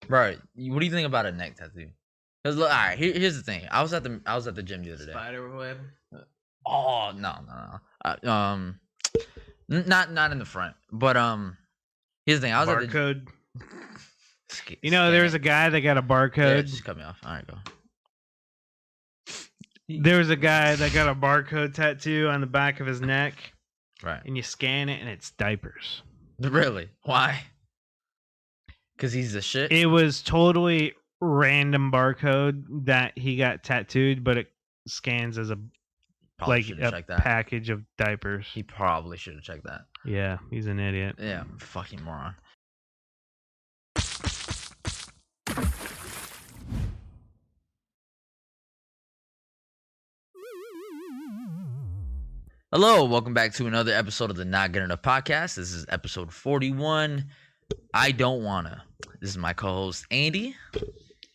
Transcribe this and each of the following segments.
Right. What do you think about a neck tattoo? Because look, all right. Here's the thing. I was at the gym the other day. Spider web. Oh no. Not in the front, but here's the thing. I was Barcode. at You know, there's a guy that got a Yeah, barcode. just cut me off. All right, go. There was a guy that got a barcode tattoo on the back of his neck, Right. and you scan it, and it's diapers. Really? Why? Because he's the shit. It was totally random barcode that he got tattooed, but it scans as a Probably like should've a checked that. package of diapers. He probably should have checked that. Yeah, he's an idiot. Yeah, fucking moron. Hello, welcome back to another episode of the Not Good Enough Podcast. This is episode 41. I don't wanna. This is my co-host Andy.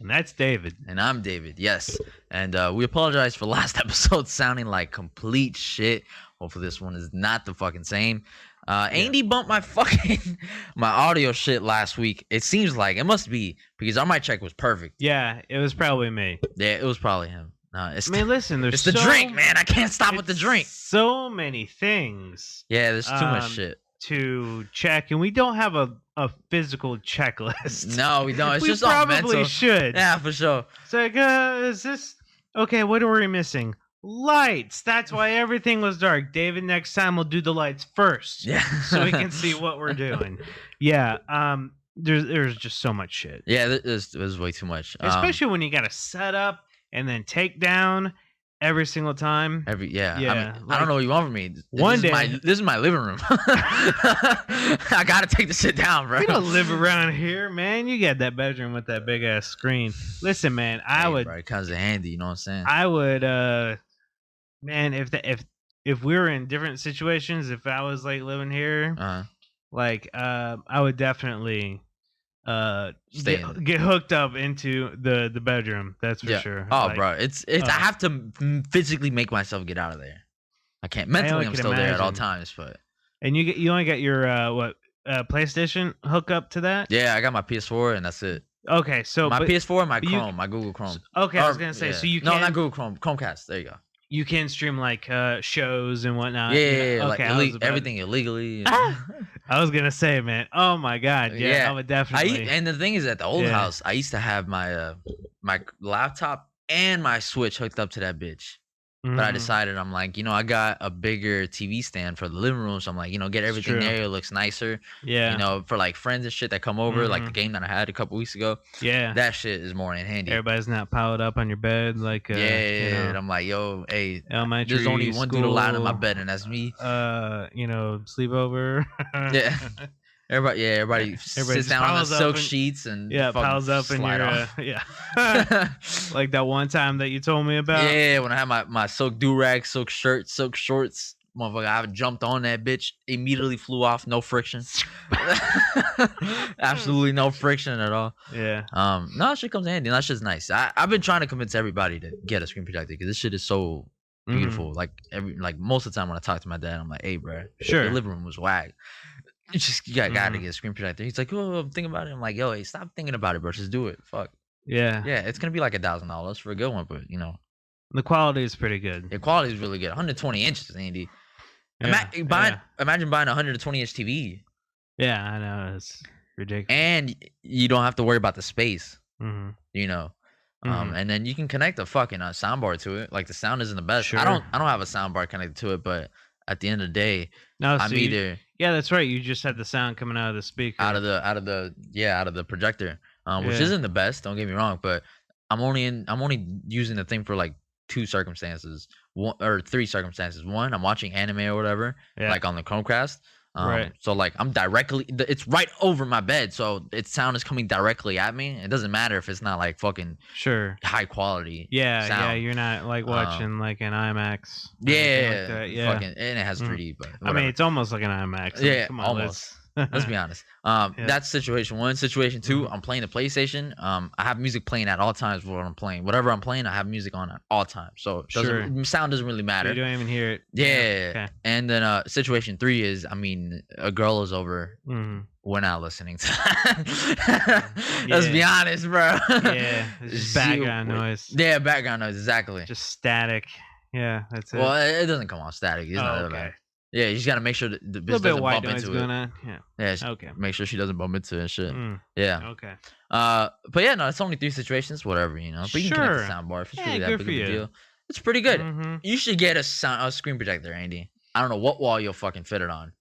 And that's David. And I'm David, yes. And we apologize for last episode sounding like complete shit. Hopefully this one is not the fucking same. Andy bumped my my audio shit last week. It seems like it must be because our mic check was perfect. Yeah, it was probably me. Yeah, it was probably him. I mean, listen, there's it's the drink, man. I can't stop with the drink. So many things. Yeah, there's too much shit to check, and we don't have a physical checklist. No, we don't. It's we just all mental. Probably should. Yeah, for sure. It's like, is this okay? What are we missing? Lights. That's why everything was dark. David, next time we'll do the lights first. Yeah, so we can see what we're doing. Yeah. There's just so much shit. Yeah, there's way too much. Especially when you got to set up and then take down every single time. Yeah. I mean, like, I don't know what you want from me. This is my living room. I gotta take the shit down, bro. We don't live around here, man. You got that bedroom with that big ass screen. Listen, man, Bro, it comes in handy. You know what I'm saying? I would, man, if we were in different situations, if I was like living here, I would definitely get hooked up into the bedroom. That's for sure. Oh, bro, it's I have to physically make myself get out of there. I can't mentally. I'm still there at all times, but and you only got your PlayStation hook up to that? Yeah, I got my PS4 and that's it. Okay, so my PS4 and my Chrome, my Google Chrome. Okay, I was gonna say so you can not Google Chrome, Chromecast. There you go. You can stream like shows and whatnot. Yeah, okay, like everything illegally. I was gonna say, man. Oh my god, yeah. I would definitely. And the thing is, at the old house, I used to have my my laptop and my Switch hooked up to that bitch. But I decided, I'm like, I got a bigger TV stand for the living room, so I'm like, get everything there. It looks nicer. Yeah. For like friends and shit that come over, like the game that I had a couple weeks ago. Yeah. That shit is more than handy. Everybody's not piled up on your bed, like. And I'm like, yo, hey, elementary there's only one dude allowed in my bed, and that's me. Sleepover. Yeah. Everybody sits down on the silk sheets and piles up in your like that one time that you told me about. Yeah, when I had my silk do-rag, silk shirt, silk shorts, motherfucker, I jumped on that bitch, immediately flew off, no friction. Absolutely no friction at all. Yeah. No, shit comes in handy. That shit's nice. I've been trying to convince everybody to get a screen projector because this shit is so beautiful. Like most of the time when I talk to my dad, I'm like, hey, bro, your living room was whack. You gotta get a screen projector. He's like, oh, I'm thinking about it. I'm like, yo, hey, stop thinking about it, bro. Just do it. Fuck. Yeah. Yeah, it's gonna be like $1,000 for a good one, but the quality is pretty good. The quality is really good. 120 inches, Andy. Imagine buying a 120-inch TV. Yeah, I know, it's ridiculous. And you don't have to worry about the space. Mm-hmm. And then you can connect a fucking soundbar to it. Like the sound isn't the best. Sure. I don't have a soundbar connected to it, but at the end of the day, yeah, that's right. You just had the sound coming out of the speaker, out of the projector, which isn't the best. Don't get me wrong, but I'm only using the thing for like three circumstances. One, I'm watching anime or whatever, like on the Chromecast. Right. So like it's right over my bed, so its sound is coming directly at me. It doesn't matter if it's not like fucking high quality. Yeah, sound. You're not like watching like an IMAX. Yeah, fucking, and it has 3D, but whatever. I mean, it's almost like an IMAX. Yeah, come on, almost. Let's be honest. That's situation one. Situation two, I'm playing the PlayStation. I have music playing at all times while I'm playing. Whatever I'm playing, I have music on at all times. So sound doesn't really matter. You don't even hear it. Yeah. Okay. And then situation three is, I mean, a girl is over. We're not listening to that. Let's be honest, bro. Yeah. It's just background noise. Yeah, background noise, exactly. Just static. Yeah, that's it. Well, it doesn't come off static. It's not that bad. Yeah, you just gotta make sure that the bitch doesn't bump into it. On. Yeah. Okay. Make sure she doesn't bump into it and shit. Yeah. Okay. But yeah, no, it's only 3 situations, whatever, you know. But you can connect the soundbar if it's really that big of a deal. It's pretty good. You should get a screen projector, Andy. I don't know what wall you'll fucking fit it on.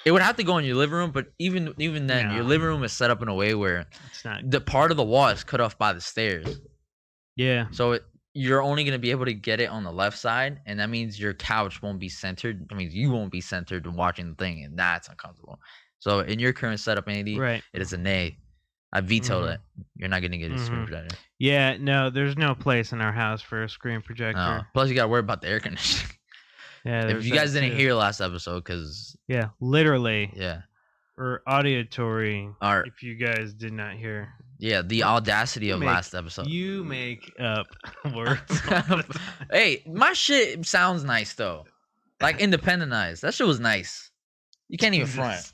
It would have to go in your living room, but even then, your living room is set up in a way where it's not the part of the wall is cut off by the stairs. Yeah. So you're only going to be able to get it on the left side, and that means your couch won't be centered. I mean, you won't be centered when watching the thing, and that's uncomfortable. So in your current setup, Andy, it is a nay. I veto that. You're not going to get a screen projector. Yeah, no, there's no place in our house for a screen projector. No. Plus, you got to worry about the air conditioning. Yeah, if you guys didn't hear last episode, because literally, yeah, or auditory. If you guys did not hear, the audacity of last episode. You make up words. Hey, my shit sounds nice though, like independentized. That shit was nice. You can't even front.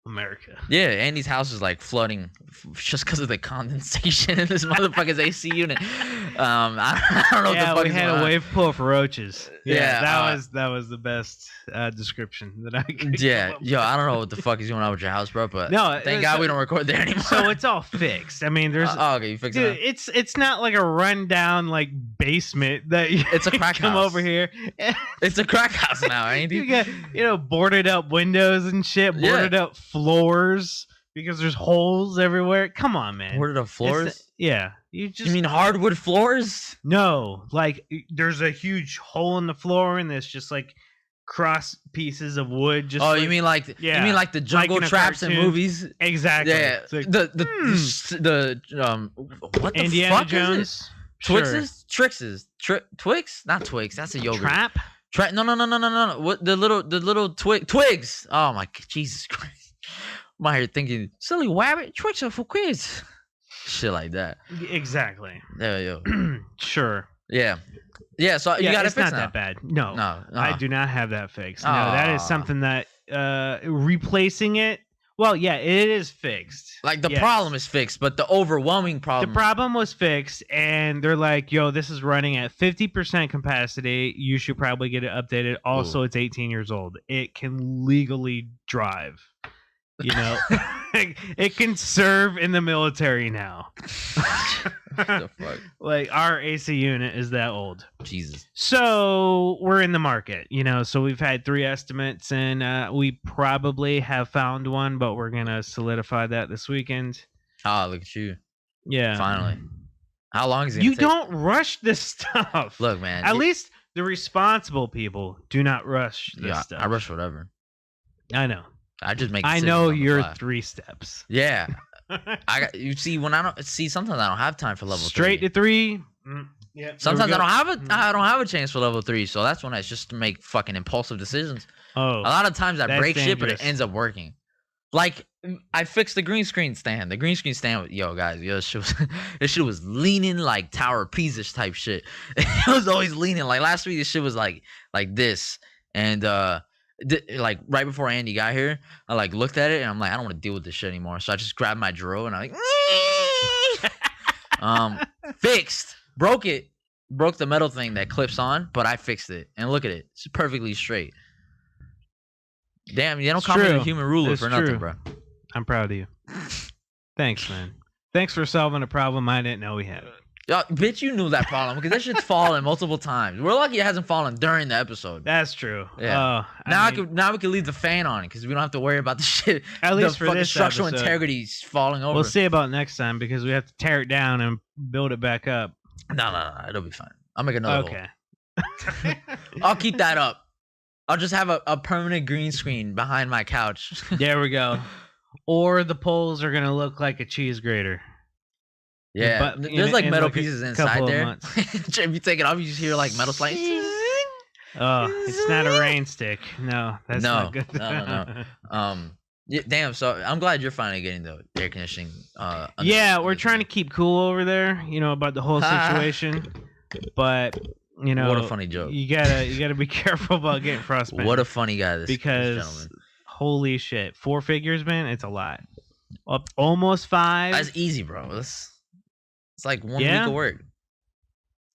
America. Yeah, Andy's house is like flooding just because of the condensation in this motherfucker's AC unit. I don't know what the fuck we had a wave pool for roaches. Yeah, that was the best description that I could. Yeah, I don't know what the fuck is going on with your house, bro. But thank God we don't record there anymore. So it's all fixed. I mean, there's okay, you fixed it. It's not like a rundown like basement that it's a crack come house. Over here. It's a crack house now, Andy. You got boarded up windows and shit, boarded up floors because there's holes everywhere. Come on, man. Boarded up floors? You mean hardwood floors? No, like there's a huge hole in the floor and there's just like cross pieces of wood. Just you mean like the jungle traps in movies? Exactly. Yeah. Like, the what the Indiana fuck Jones? Is it? Twixes, Twix? Not Twix. That's a yogurt. Trap? No. What the little twigs? Oh my Jesus Christ! I'm out here thinking silly wabbit Twix are for kids. Shit like that. Exactly. Yeah, Sure. Yeah. So you got it fixed now. It's not that bad. No, I do not have that fixed. No, that is something that replacing it. Well, yeah, it is fixed. Like the problem is fixed, but the overwhelming problem. The problem was fixed, and they're like, "Yo, this is running at 50% capacity. You should probably get it updated." Also, it's 18 years old. It can legally drive. You know, it can serve in the military now. The fuck? Like our AC unit is that old. Jesus. So we're in the market, you know. So we've had 3 estimates, and we probably have found one, but we're gonna solidify that this weekend. Oh, look at you! Yeah, finally. How long is it? You don't rush this stuff. Look, man. At least the responsible people do not rush this stuff. I rush whatever. I know. I just make. I know your 3 steps. Yeah, sometimes I don't have time for level straight 3. To 3. Yeah. Sometimes I don't have a chance for level 3, so that's when it's just to make fucking impulsive decisions. Oh, a lot of times I break shit, but it ends up working. Like I fixed the green screen stand. The green screen stand, this shit was leaning like Tower of Pisa type shit. It was always leaning. Like last week, this shit was like this, and like right before Andy got here, I like looked at it and I'm like, I don't want to deal with this shit anymore. So I just grabbed my drill and I'm like, fixed, broke the metal thing that clips on, but I fixed it. And look at it, it's perfectly straight. Damn, you don't call me a human ruler for nothing, bro. I'm proud of you. Thanks, man. Thanks for solving a problem I didn't know we had. Yo, bitch, you knew that problem because that shit's fallen multiple times. We're lucky it hasn't fallen during the episode. That's true. Yeah. Now we can leave the fan on because we don't have to worry about the shit. At least for this structural episode. integrity falling over. We'll see about next time because we have to tear it down and build it back up. No, it'll be fine. I'll make another hole. I'll keep that up. I'll just have a permanent green screen behind my couch. There we go. Or the poles are gonna look like a cheese grater. Yeah, there's like metal pieces inside there. If you take it off, you just hear like metal slices. Oh, it's not a rain stick. No, that's not good. No. Yeah, damn. So I'm glad you're finally getting the air conditioning. Yeah, we're trying to keep cool over there. About the whole situation, but what a funny joke. You gotta be careful about getting frostbite. What a funny guy this gentleman. Holy shit, 4 figures, man. It's a lot. Up almost 5. That's easy, bro. It's like 1 week of work.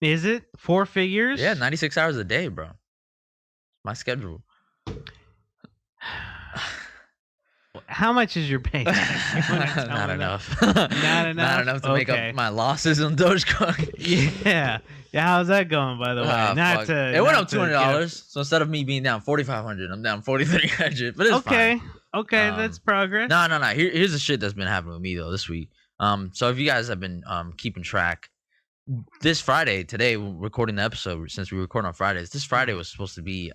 Is it 4 figures? Yeah, 96 hours a day, bro. My schedule. How much is your paycheck? Not enough. Not enough to make up my losses on Dogecoin. Yeah. How's that going, by the way? It went up $200. So instead of me being down $4,500, I'm down $4,300. But it's fine. Okay, that's progress. No. Here's the shit that's been happening with me though this week. So if you guys have been keeping track, this Friday, today we're recording the episode since we record on Fridays. This Friday was supposed to be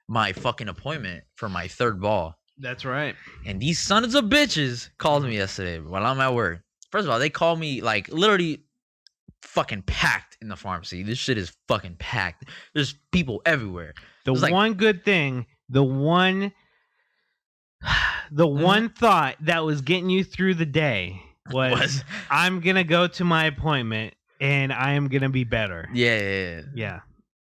my fucking appointment for my 3rd ball. That's right. And these sons of bitches called me yesterday while I'm at work. First of all, they called me like literally fucking packed in the pharmacy. This shit is fucking packed. There's people everywhere. The one good thing, the one thought that was getting you through the day was I'm going to go to my appointment and I am going to be better. Yeah.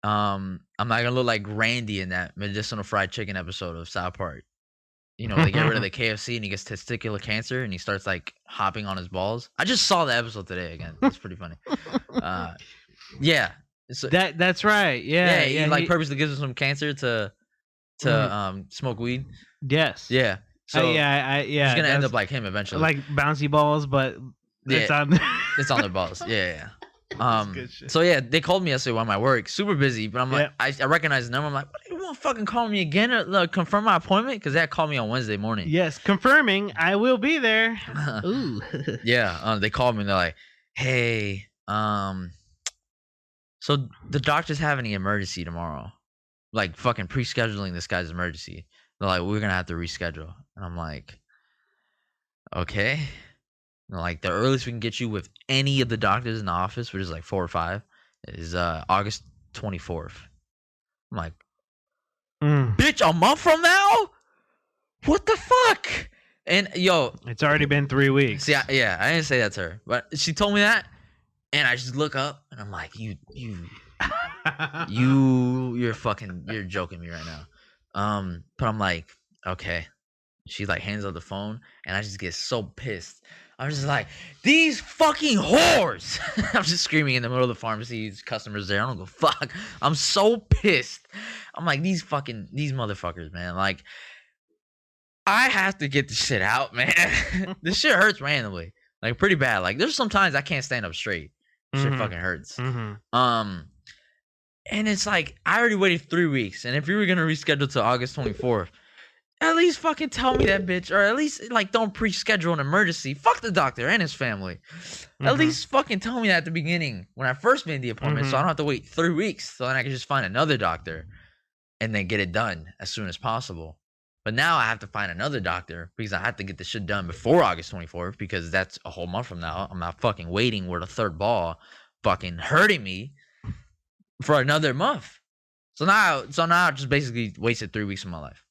I'm not going to look like Randy in that medicinal fried chicken episode of South Park. They get rid of the KFC and he gets testicular cancer and he starts like hopping on his balls. I just saw the episode today again. It's pretty funny. Yeah. That's right. Yeah. He like purposely gives him some cancer to smoke weed. Yes. Yeah. So he's gonna end up like him eventually. Like bouncy balls, but it's on it's on their balls. Yeah. So yeah, they called me yesterday while I'm at work, super busy, but I'm like, I recognize the number. I'm like, what, you want to fucking call me again or confirm my appointment? Because they called me on Wednesday morning. Yes, confirming I will be there. Ooh. Yeah, they called me and they're like, hey, so the doctor's having an emergency tomorrow, like fucking pre-scheduling this guy's emergency. They're like, we're gonna have to reschedule, and I'm like, okay. Like the earliest we can get you with any of the doctors in the office, which is like 4 or 5, is August 24th. I'm like, bitch, a month from now? What the fuck? And yo, it's already been 3 weeks. See, I didn't say that to her, but she told me that, and I just look up and I'm like, you're joking me right now. But I'm like, okay. She like hands up the phone, and I just get so pissed. I'm just like, these fucking whores. I'm just screaming in the middle of the pharmacy. Customers there. I don't go fuck. I'm so pissed. I'm like, these motherfuckers, man. Like, I have to get this shit out, man. This shit hurts randomly. Like, pretty bad. Like, there's sometimes I can't stand up straight. Shit fucking hurts. And it's like, I already waited 3 weeks. And if you were going to reschedule to August 24th, at least fucking tell me that, bitch. Or at least, like, don't pre-schedule an emergency. Fuck the doctor and his family. At least fucking tell me that at the beginning when I first made the appointment so I don't have to wait 3 weeks. So then I can just find another doctor and then get it done as soon as possible. But now I have to find another doctor because I have to get this shit done before August 24th because that's a whole month from now. I'm not fucking waiting with a 3rd ball fucking hurting me for another month. So now I just basically wasted 3 weeks of my life.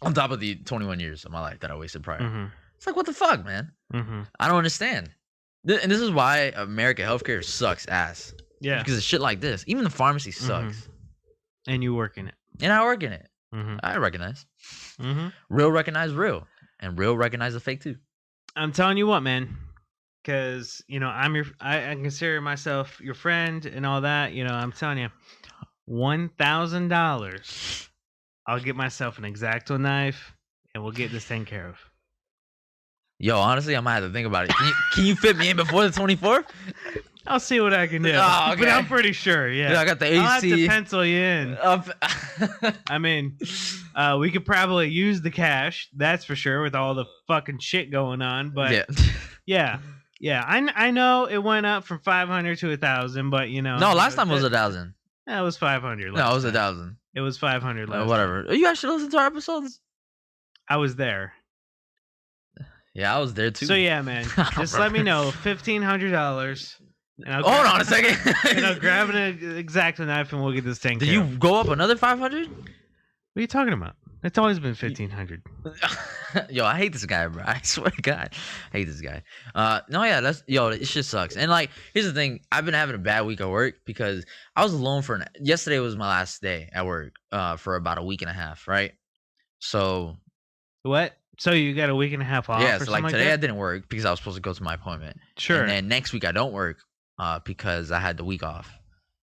On top of the 21 years of my life that I wasted prior. It's like, what the fuck, man? I don't understand. And this is why American healthcare sucks ass. Yeah. Because of shit like this. Even the pharmacy sucks. And you work in it. And I work in it. I recognize. Real recognize real. And real recognize the fake too. I'm telling you what, man. Because, I consider myself your friend and all that. I'm telling you, $1,000. I'll get myself an X-Acto knife, and we'll get this taken care of. Yo, honestly, I might have to think about it. Can you fit me in before the 24th? I'll see what I can do. Oh, okay. But I'm pretty sure, yeah. I got the AC. I'll have to pencil you in. I mean, we could probably use the cash, that's for sure, with all the fucking shit going on. But yeah. I know it went up from 500 to 1,000, but No, last time it was 1,000. Yeah, it was 500. No, it was 1,000. It was 500 last whatever. time. You actually listen to our episodes? I was there. Yeah, I was there too. So yeah, man. Just let me know. $1,500. Hold on a second. And I'll grab an X-Acto knife and we'll get this thing. Did you go up another 500? What are you talking about? It's always been 1,500. Yo, I hate this guy, bro. I swear to God, I hate this guy. No, yeah, it just sucks. And like, here's the thing: I've been having a bad week at work because I was alone yesterday was my last day at work, for about a week and a half, right? So, what? So you got a week and a half off? Yeah. So like today I didn't work because I was supposed to go to my appointment. Sure. And then next week I don't work, because I had the week off,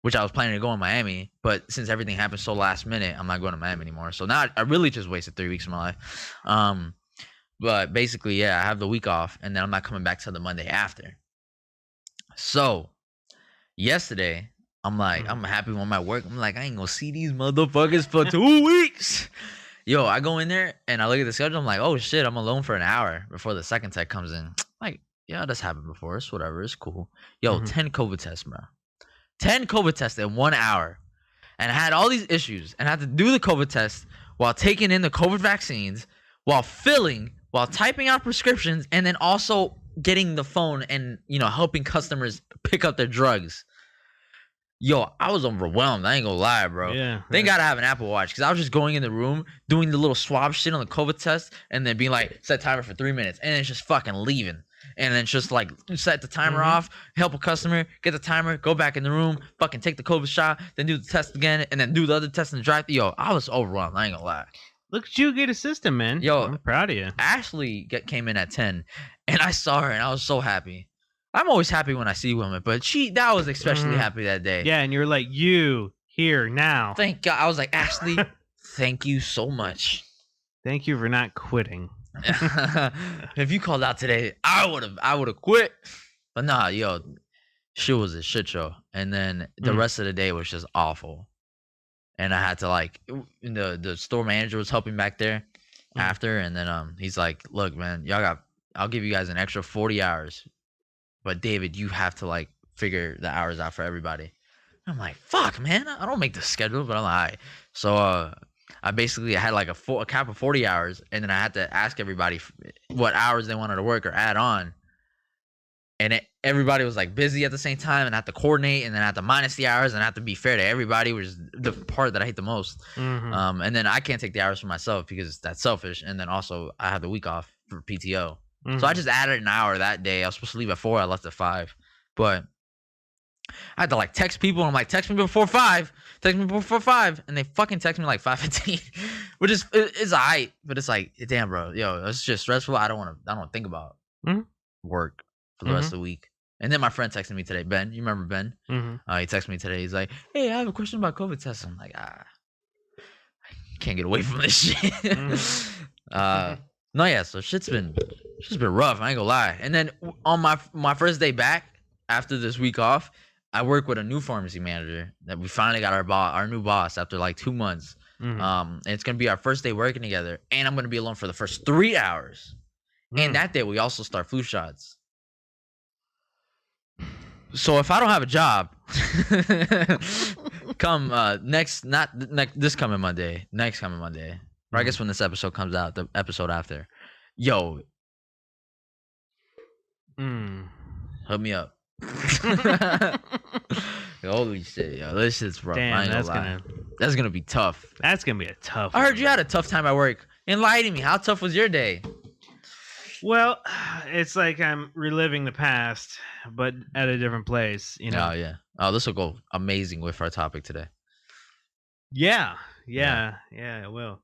which I was planning to go in Miami, but since everything happened so last minute, I'm not going to Miami anymore. So now I really just wasted 3 weeks of my life. But basically, yeah, I have the week off, and then I'm not coming back till the Monday after. So yesterday, I'm like, I'm happy with my work. I'm like, I ain't gonna see these motherfuckers for 2 weeks. Yo, I go in there and I look at the schedule. I'm like, oh shit, I'm alone for an hour before the second tech comes in. Like, yeah, that's happened before. It's whatever. It's cool. Yo, 10 COVID tests, bro. 10 COVID tests in 1 hour. And I had all these issues and I had to do the COVID test while taking in the COVID vaccines, while typing out prescriptions, and then also getting the phone and, helping customers pick up their drugs. Yo, I was overwhelmed. I ain't gonna lie, bro. Yeah. Thank God I have an Apple Watch, because I was just going in the room, doing the little swab shit on the COVID test, and then being like, set timer for 3 minutes, and then it's just fucking leaving. And then just like set the timer off, help a customer, get the timer, go back in the room, fucking take the COVID shot, then do the test again, and then do the other test in the drive. Yo, I was overwhelmed. I ain't gonna lie. Look at you get a system, man. Yo, I'm proud of you. Ashley came in at 10, and I saw her, and I was so happy. I'm always happy when I see women, but that was especially happy that day. Yeah, and you're like, you here now. Thank God. I was like, Ashley, thank you so much. Thank you for not quitting. If you called out today, I would have quit. But nah, yo, she was a shit show. And then the rest of the day was just awful. And I had to the store manager was helping back there after, and then he's like, look, man, I'll give you guys an extra 40 hours. But David, you have to figure the hours out for everybody. I'm like, fuck, man, I don't make the schedule, but I'm like, all right. So I had a cap of 40 hours, and then I had to ask everybody what hours they wanted to work or add on. And everybody was busy at the same time, and I had to coordinate, and then I had to minus the hours, and I had to be fair to everybody, which is the part that I hate the most. And then I can't take the hours for myself because that's selfish. And then also I have the week off for PTO. So I just added an hour that day. I was supposed to leave at 4. I left at 5. But I had to text people. And I'm like, text me before 5. Text me before 5. And they fucking text me 5:15, which is alright. But it's like, damn, bro, yo, it's just stressful. I don't think about work for the rest of the week. And then my friend texted me today, Ben. You remember Ben? He texted me today. He's like, hey, I have a question about COVID tests. I'm like, I can't get away from this shit. No, yeah. So shit's been rough. I ain't gonna lie. And then on my first day back after this week off, I work with a new pharmacy manager that we finally got our new boss after 2 months. And it's gonna be our first day working together, and I'm gonna be alone for the first 3 hours. And that day we also start flu shots. So if I don't have a job, come this coming Monday, next coming Monday. Or I guess when this episode comes out, the episode after. Yo. Hook me up. Holy shit, yo. This shit's rough. Damn, that's gonna be tough. That's gonna be a tough I heard you had a tough time at work. Enlighten me. How tough was your day? Well, it's like I'm reliving the past, but at a different place, Oh, yeah. Oh, this will go amazing with our topic today. Yeah, it will.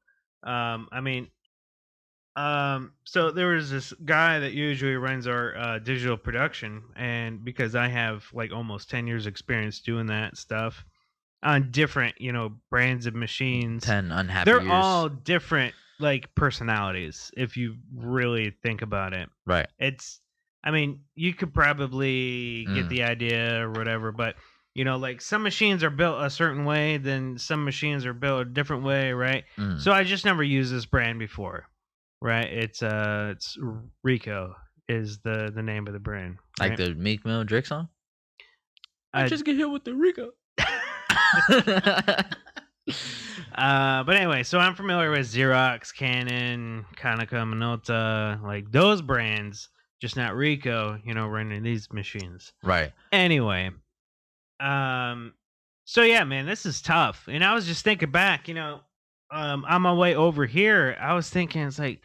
So there was this guy that usually runs our digital production, and because I have almost 10 years experience doing that stuff on different, brands of machines. 10 unhappy They're years. all different personalities if you really think about it. Right. You could probably get the idea or whatever, but some machines are built a certain way, then some machines are built a different way, right? So I just never used this brand before, right? It's Rico is the name of the brand. Right? Like the Meek Mill Drake song? I just get hit with the Rico. But anyway, so I'm familiar with Xerox, Canon, Konica Minolta, those brands, just not Rico, running these machines. Right. Anyway. So yeah, man, this is tough. And I was just thinking back, on my way over here, I was thinking, it's like,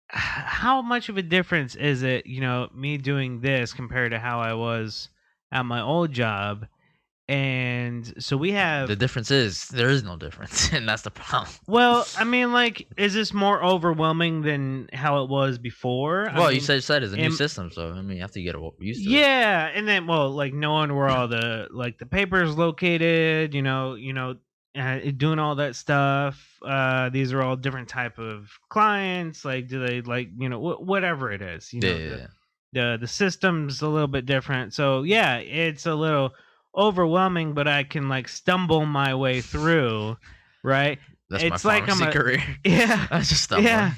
how much of a difference is it, me doing this compared to how I was at my old job? And so we have the difference is there is no difference, and that's the problem. Well, I mean, like, is this more overwhelming than how it was before? Well, you said it's a new system, so I mean, you have to get used to it. Yeah, and then like knowing where all the the papers located, doing all that stuff. These are all different type of clients. Like, do they whatever it is? The system's a little bit different. So yeah, it's a little overwhelming, but I can like stumble my way through, right? It's my like I'm a career. Yeah, I just stumbling.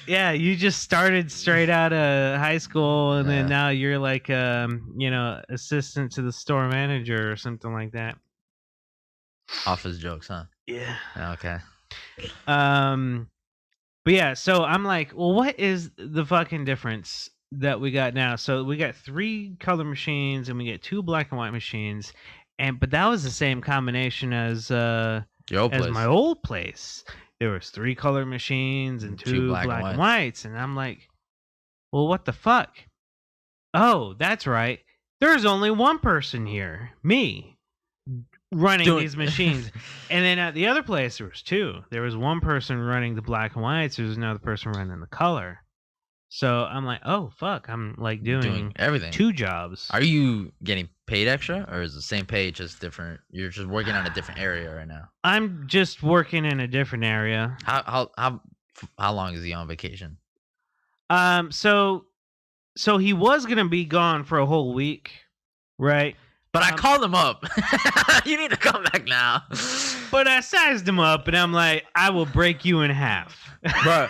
Yeah. You just started straight out of high school, and then now you're like, assistant to the store manager or something like that. Office jokes, huh? Yeah. Okay. But yeah, so I'm like, well, what is the fucking difference that we got now? So we got 3 color machines and we get 2 black and white machines, but that was the same combination as my old place. There was 3 color machines and 2 black and whites, and I'm like, well, what the fuck? Oh, that's right. There's only one person here, me, running these machines. And then at the other place there was 2. There was one person running the black and whites, there was another person running the color. So I'm like, oh fuck, I'm like doing everything, 2 jobs. Are you getting paid extra, or is the same pay, just different? You're just working on a different area right now. I'm just working in a different area. How long is he on vacation? So he was gonna be gone for a whole week, right? But I called him up. You need to come back now. But I sized him up, and I'm like, I will break you in half. Bro,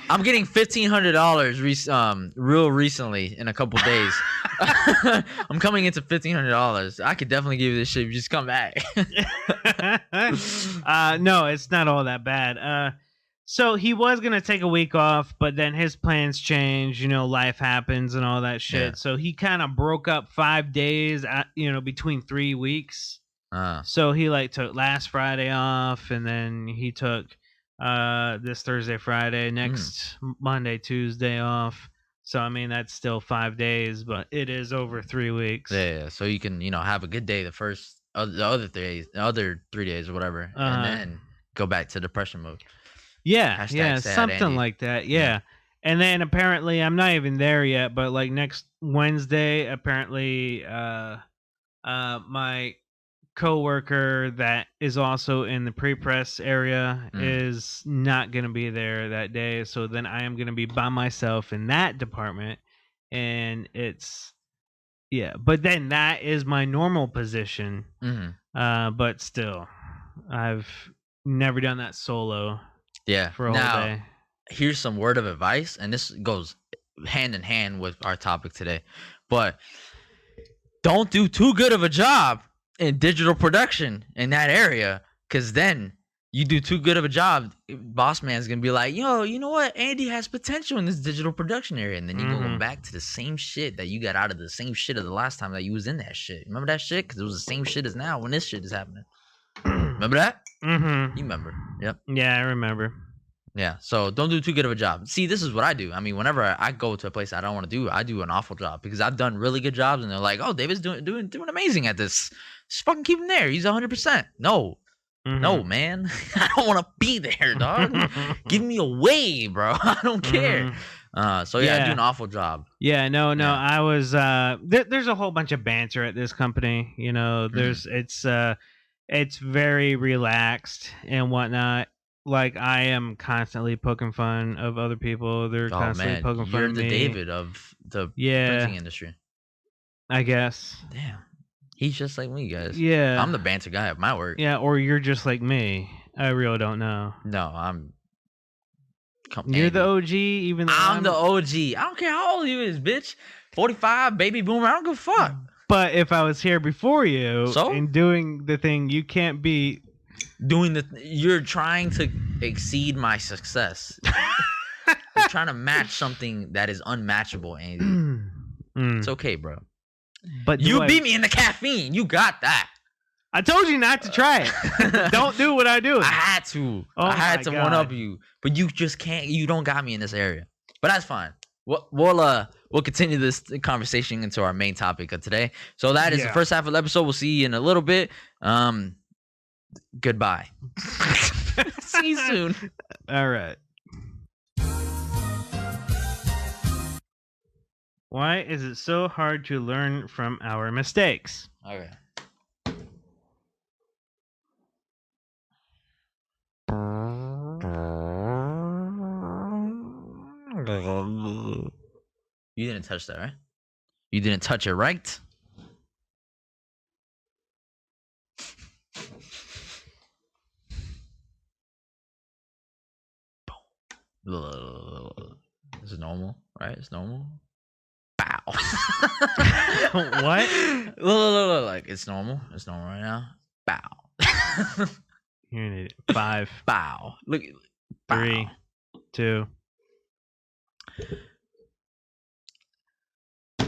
I'm getting $1,500 real recently in a couple days. I'm coming into $1,500. I could definitely give you this shit if you just come back. No, it's not all that bad. So he was going to take a week off, but then his plans change, life happens and all that shit. Yeah. So he kind of broke up 5 days, between 3 weeks. So he like took last Friday off, and then he took this Thursday, Friday, next Monday, Tuesday off. So, I mean, that's still 5 days, but it is over 3 weeks. Yeah. So you can, have a good day the other 3 days or whatever, and then go back to depression mode. Yeah, something Andy. Like that. Yeah. And then apparently, I'm not even there yet, but like next Wednesday, apparently, my coworker that is also in the pre-press area is not going to be there that day. So then I am going to be by myself in that department, and but then that is my normal position. But still, I've never done that solo. Yeah. For a whole day. Here's some word of advice, and this goes hand in hand with our topic today. But don't do too good of a job in digital production in that area, because then you do too good of a job, boss man's gonna be like, yo, you know what? Andy has potential in this digital production area, and then you go back to the same shit that you got out of the same shit of the last time that you was in that shit. Remember that shit? Because it was the same shit as now when this shit is happening. Remember that? You remember? Yep. Yeah, I remember. Yeah, so don't do too good of a job. See, this is what I do. I mean, whenever I go to a place I don't want to do, I do an awful job, because I've done really good jobs, and they're like, "Oh, David's doing amazing at this. Just fucking keep him there. He's 100%." No, man, I don't want to be there, dog. Give me away, bro. I don't care. So I do an awful job. Yeah, no. I was. There's a whole bunch of banter at this company. It's very relaxed and whatnot. Like, I am constantly poking fun of other people. They're constantly poking fun of me. You're the David of the printing industry, I guess. Damn. He's just like me, guys. Yeah. I'm the banter guy at my work. Yeah, or you're just like me. I really don't know. No, I'm... You're the OG, even though I'm the OG. I don't care how old you is, bitch. 45, baby boomer. I don't give a fuck. But if I was here before you and doing the thing you can't be... You're trying to exceed my success. You're trying to match something that is unmatchable, Andy. It's okay, bro. But you beat me in the caffeine. You got that. I told you not to try it. Don't do what I do. I had to. I had to one up you, but you just can't. You don't got me in this area. But that's fine. We'll continue this conversation into our main topic of today. So that is the first half of the episode. We'll see you in a little bit. Goodbye. See you soon. All right. Why is it so hard to learn from our mistakes? Okay. You didn't touch that, right? You didn't touch it, right? This is normal, right? It's normal. Bow. What? Look, like it's normal. It's normal right now. Bow. You're an idiot. 5. Bow. Look. Bow. 3, 2.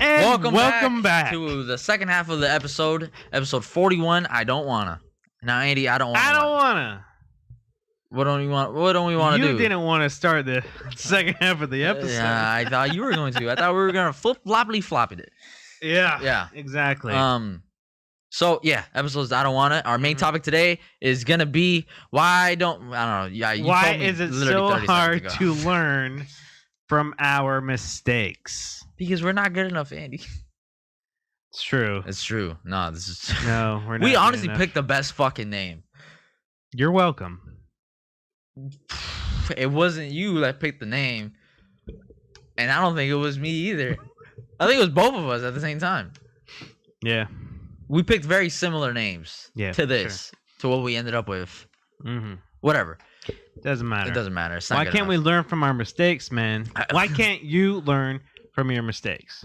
And welcome back to the second half of the episode 41. I don't wanna. Now, Andy, I don't wanna. What don't we want to do? You didn't want to start the second half of the episode. Yeah, I thought you were going to. I thought we were going to flop it. Yeah, exactly. So yeah, episodes I don't want it. Our main topic today is gonna be why don't know? Yeah, why is it so hard to learn from our mistakes? Because we're not good enough, Andy. It's true. It's true. No, this is no. We're not. We honestly picked the best fucking name. You're welcome. It wasn't you that picked the name, and I don't think it was me either. I think it was both of us at the same time. Yeah. We picked very similar names to this, to what we ended up with. Mm-hmm. Whatever. Doesn't matter. It doesn't matter. Why can't we learn from our mistakes, man? Why can't you learn from your mistakes?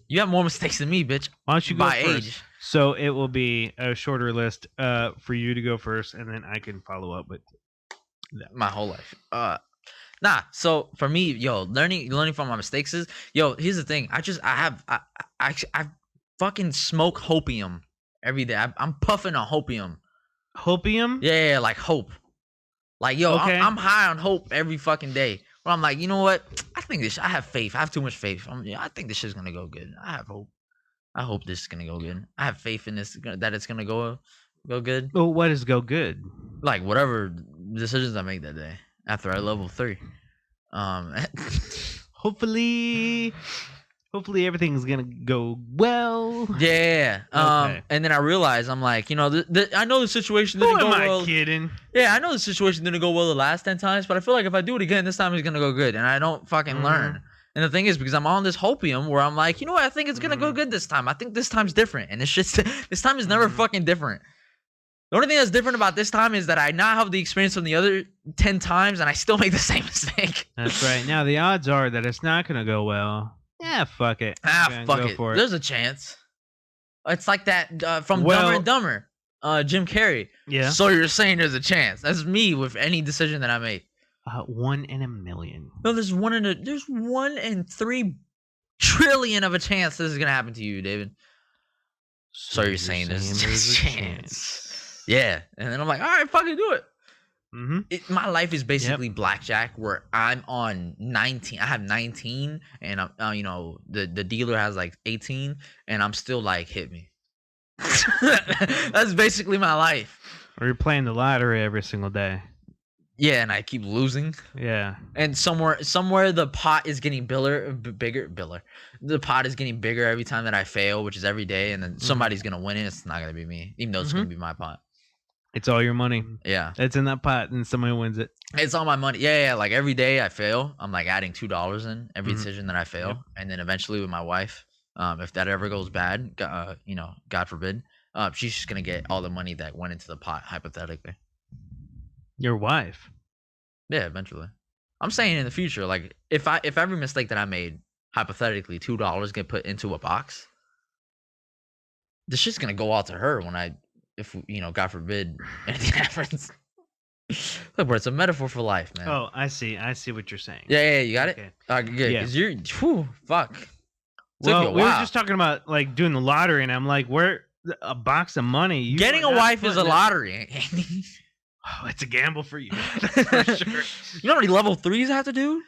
You have more mistakes than me, bitch. Why don't you go by first? Age. So it will be a shorter list for you to go first, and then I can follow up with that. My whole life. So for me, learning from my mistakes is, here's the thing. I fucking smoke hopium every day. I'm puffing on hopium. Hopium? Yeah, like hope. Like, okay. I'm high on hope every fucking day. Where I'm like, you know what? I have faith. I have too much faith. I think this shit's gonna go good. I have hope. I hope this is gonna go good. I have faith in this, that it's gonna go good. Well, what is go good? Like whatever decisions I make that day after I level 3. Hopefully everything's gonna go well. Yeah. Okay. And then I realized, I'm like, I know the situation didn't go well. Who am I kidding? Yeah, I know the situation didn't go well the last 10 times, but I feel like if I do it again, this time it's gonna go good, and I don't fucking learn. And the thing is, because I'm on this hopium where I'm like, you know what? I think it's gonna go good this time. I think this time's different, and it's just this time is never fucking different. The only thing that's different about this time is that I now have the experience from the other 10 times, and I still make the same mistake. That's right. Now the odds are that it's not gonna go well. Yeah, fuck it. Fuck it. There's a chance. It's like that from Dumber and Dumber, Jim Carrey. Yeah. So you're saying there's a chance? That's me with any decision that I make. 1 in a million. No, there's 1 in 3 trillion of a chance this is gonna happen to you, David. So you're saying there's a chance? Yeah. And then I'm like, all right, fucking do it. Mm-hmm. My life is basically blackjack, where I'm on 19. I have 19, and I'm, the dealer has like 18, and I'm still like, hit me. That's basically my life. Or you're playing the lottery every single day. Yeah, and I keep losing. Yeah. And somewhere the pot is getting bigger. The pot is getting bigger every time that I fail, which is every day, and then somebody's gonna win it. It's not gonna be me, even though it's gonna be my pot. It's all your money. Yeah. It's in that pot and somebody wins it. It's all my money. Yeah. Like every day I fail, I'm like adding $2 in every decision that I fail. Yep. And then eventually with my wife, if that ever goes bad, God forbid, she's just going to get all the money that went into the pot, hypothetically. Your wife? Yeah, eventually. I'm saying in the future, like if every mistake that I made, hypothetically, $2 get put into a box, this shit's going to go out to her if God forbid anything happens. Look, bro, it's a metaphor for life, man. Oh, I see what you're saying. Yeah, you got it? Okay. Good. Yeah. 'Cause fuck. Well, we were just talking about like doing the lottery, and I'm like, where a box of money. Getting a wife is a lottery. Oh, it's a gamble for you. For sure. You know how many level 3s I have to do?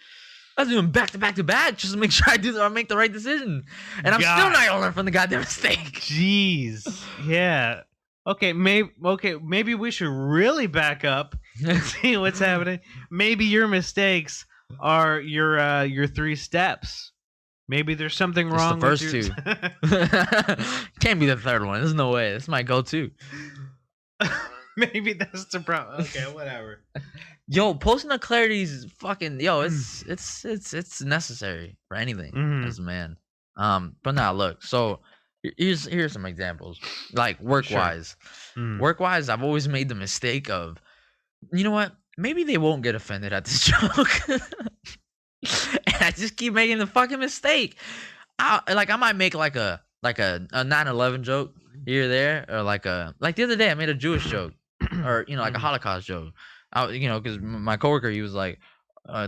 I was doing back to back just to make sure I make the right decision. And I'm still not gonna learn from the goddamn mistake. Jeez. Yeah. Okay, maybe we should really back up and see what's happening. Maybe your mistakes are your 3 steps. Maybe there's something wrong with the first 2. Can't be the third one. There's no way. This might go too. Maybe that's the problem. Okay, whatever. Yo, posting the clarities fucking it's necessary for anything as a man. But now look, so here's some examples. Like work wise. Work wise, I've always made the mistake of, you know what? Maybe they won't get offended at this joke. And I just keep making the fucking mistake. I might make like a 9/11 joke here or there, or like the other day I made a Jewish joke, or like a Holocaust joke. Because my coworker, he was like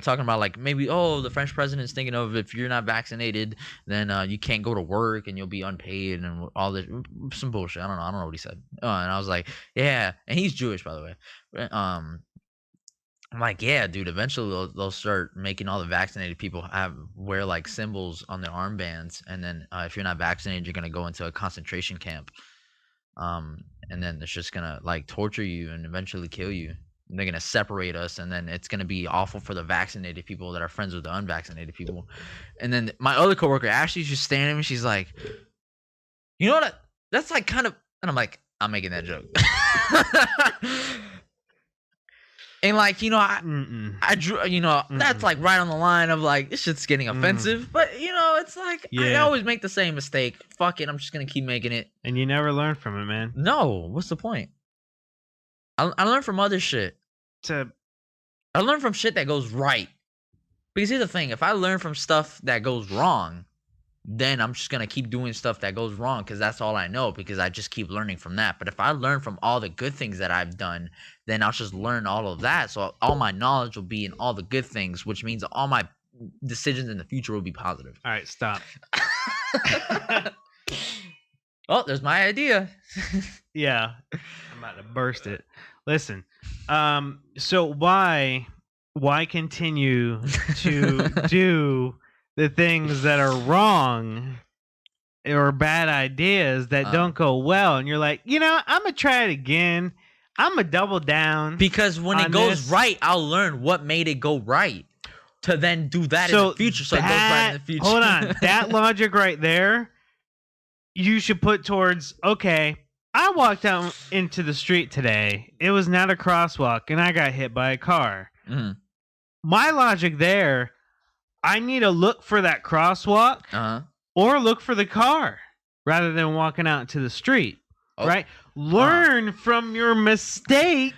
talking about like maybe the French president's thinking of if you're not vaccinated, then you can't go to work and you'll be unpaid and all this, some bullshit. I don't know what he said. And I was like, yeah, and he's Jewish, by the way. I'm like, yeah, dude. Eventually, they'll start making all the vaccinated people wear like symbols on their armbands, and then if you're not vaccinated, you're gonna go into a concentration camp, and then it's just gonna like torture you and eventually kill you. And they're gonna separate us, and then it's gonna be awful for the vaccinated people that are friends with the unvaccinated people. And then my other coworker, Ashley's just staring at me. She's like, you know what? That's like kind of, and I'm like, I'm making that joke. And like, I drew, that's like right on the line of like, this shit's getting offensive. But, it's like, I always make the same mistake. Fuck it. I'm just going to keep making it. And you never learn from it, man. No. What's the point? I learn from other shit. I learn from shit that goes right. Because here's the thing. If I learn from stuff that goes wrong, then I'm just going to keep doing stuff that goes wrong because that's all I know, because I just keep learning from that. But if I learn from all the good things that I've done, then I'll just learn all of that. So all my knowledge will be in all the good things, which means all my decisions in the future will be positive. All right, stop. Oh, there's my idea. Yeah, I'm about to burst it. Listen, so why continue to do the things that are wrong or bad ideas that don't go well, and you're like, I'm gonna try it again. I'm gonna double down, because when it goes right, I'll learn what made it go right to then do that in the future. So it goes right in the future. Hold on, that logic right there, you should put towards, okay, I walked out into the street today. It was not a crosswalk, and I got hit by a car. Mm-hmm. My logic there, I need to look for that crosswalk or look for the car rather than walking out into the street, right? Learn from your mistake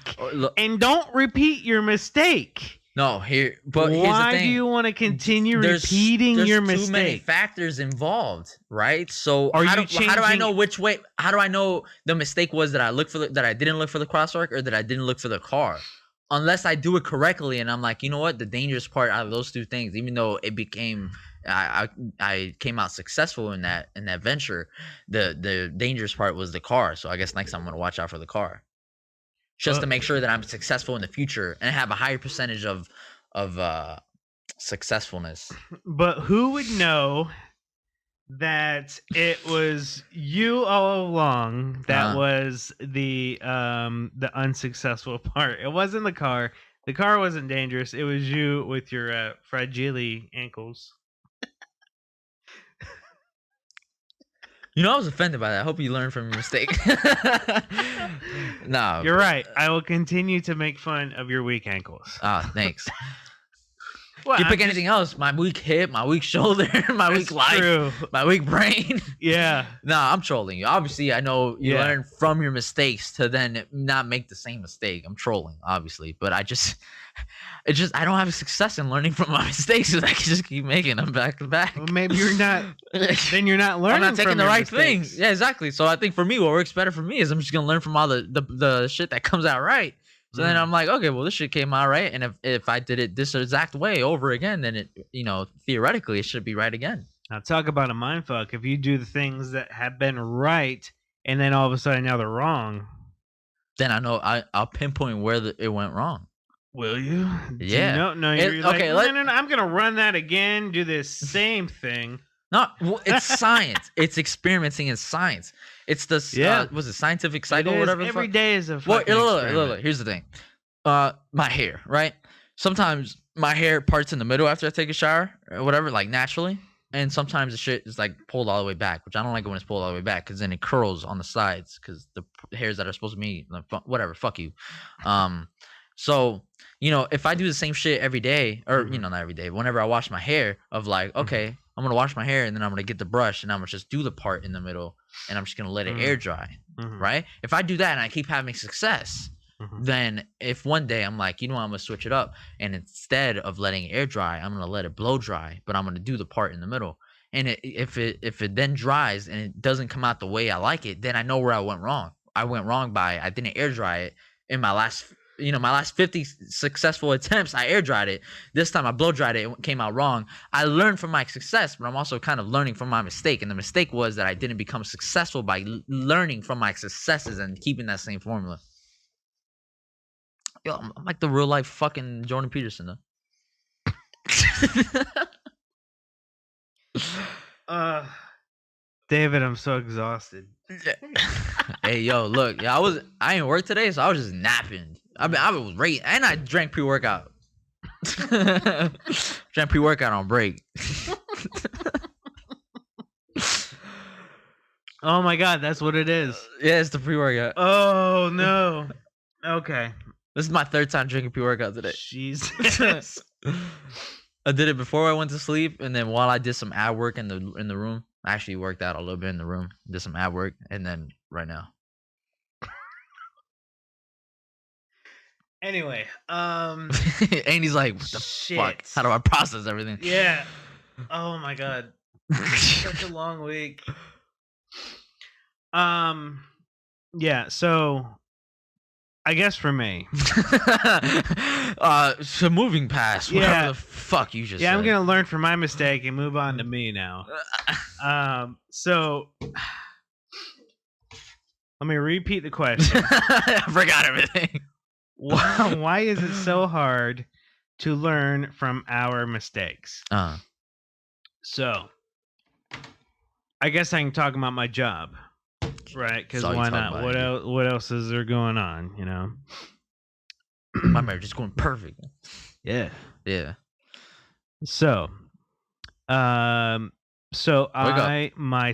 and don't repeat your mistake. No, here's the thing. Why do you want to continue repeating your mistake? There's too many factors involved, right? So how do I know which way? How do I know the mistake was that I didn't look for the crosswalk, or that I didn't look for the car? Unless I do it correctly, and I'm like, you know what? The dangerous part out of those two things, even though it became, I came out successful in that venture, the dangerous part was the car. So I guess next time I'm gonna watch out for the car, just to make sure that I'm successful in the future and have a higher percentage of successfulness. But who would know that it was you all along that was the unsuccessful part? It wasn't the car. The car wasn't dangerous. It was you with your fragile ankles. I was offended by that. I hope you learned from your mistake. No, you're right. I will continue to make fun of your weak ankles. Thanks. Well, you pick anything else? My weak hip, my weak shoulder, my weak life, my weak brain. Yeah. Nah, I'm trolling you. Obviously, I know you learn from your mistakes to then not make the same mistake. I'm trolling, obviously, but I don't have success in learning from my mistakes, so I can just keep making them back to back. Well, maybe you're not. Then you're not learning. I'm not taking from the right mistakes. thing. Yeah, exactly. So I think for me, what works better for me is I'm just gonna learn from all the shit that comes out right. So then I'm like, okay, well, this shit came out right, and if I did it this exact way over again, then it, theoretically, it should be right again. Now talk about a mindfuck. If you do the things that have been right and then all of a sudden now they're wrong, then I know I'll pinpoint where it went wrong. Will you? Yeah. No. You're okay. No. I'm gonna run that again. Do this same thing. No, it's science. It's experimenting in science. It's the was it scientific cycle or whatever? Every day is a fucking look. Here's the thing. My hair, right? Sometimes my hair parts in the middle after I take a shower or whatever, like naturally, and sometimes the shit is like pulled all the way back, which I don't like when it's pulled all the way back because then it curls on the sides because the hairs that are supposed to be whatever. Fuck you. So, if I do the same shit every day, or, not every day, whenever I wash my hair, of like, okay, I'm going to wash my hair and then I'm going to get the brush and I'm going to just do the part in the middle and I'm just going to let it air dry, right? If I do that and I keep having success, then if one day I'm like, I'm going to switch it up and instead of letting it air dry, I'm going to let it blow dry, but I'm going to do the part in the middle. And if it then dries and it doesn't come out the way I like it, then I know where I went wrong. I went wrong by I didn't air dry it in my last 50 successful attempts, I air dried it. This time I blow dried it. It came out wrong. I learned from my success, but I'm also kind of learning from my mistake. And the mistake was that I didn't become successful by learning from my successes and keeping that same formula. Yo, I'm like the real life fucking Jordan Peterson, though. David, I'm so exhausted. Hey, yo, look, I didn't work today, so I was just napping. I was great, and I drank pre-workout. Drank pre-workout on break. Oh my god, that's what it is. Yeah, it's the pre-workout. Oh no. Okay. This is my third time drinking pre-workout today. Jesus. I did it before I went to sleep, and then while I did some ab work in the room. I actually worked out a little bit in the room, did some ab work, and then right now. Anyway, Andy's like, what the fuck? How do I process everything? Yeah. Oh my god. Such a long week. Yeah, so I guess for me. So moving past whatever the fuck you just said. I'm gonna learn from my mistake and move on to me now. So let me repeat the question. I forgot everything. Why is it so hard to learn from our mistakes? So I guess I can talk about my job. Right, because why not? What else is there going on? My marriage is going perfect. Yeah. So, my